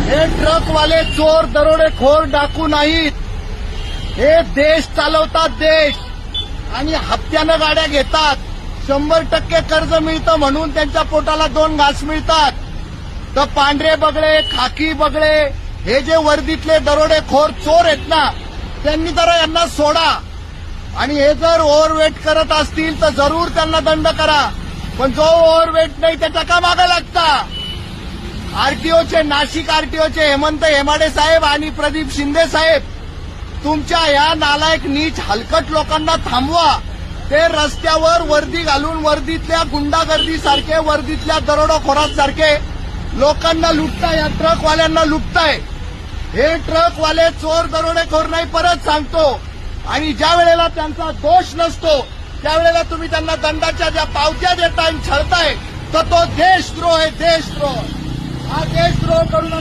हे ट्रकवाले चोर दरोडेखोर डाकू नाहीत. हे देश चालवतात देश आणि हप्त्यानं गाड्या घेतात. 100% कर्ज मिळतं म्हणून त्यांच्या पोटाला 2 घास मिळतात. तर पांढरे बगळे खाकी बगळे हे जे वर्दीतले दरोडेखोर चोर आहेत ना त्यांनी जरा यांना सोडा. आणि हे जर ओव्हरवेट करत असतील तर जरूर त्यांना दंड करा. पण जो ओव्हरवेट नाही त्याच्या का मागे लागता. आरटीओचे नाशिक आरटीओचे हेमंत हेमाडे साहेब आणि प्रदीप शिंदे साहेब तुमच्या या नालायक नीच हलकट लोकांना थांबवा. ते रस्त्यावर वर्दी घालून वर्दीतल्या गुंडागर्दीसारखे वर्दीतल्या दरोडेखोरांसारखे लोकांना लुटताय. या ट्रकवाल्यांना लुटताय. हे ट्रकवाले चोर दरोडेखोर नाही परत सांगतो. आणि ज्या वेळेला त्यांचा दोष नसतो त्यावेळेला तुम्ही त्यांना दंडाच्या ज्या पावत्या देताय छळताय तर तो देशद्रोह आहे. देशद्रोह हा देशद्रोह करून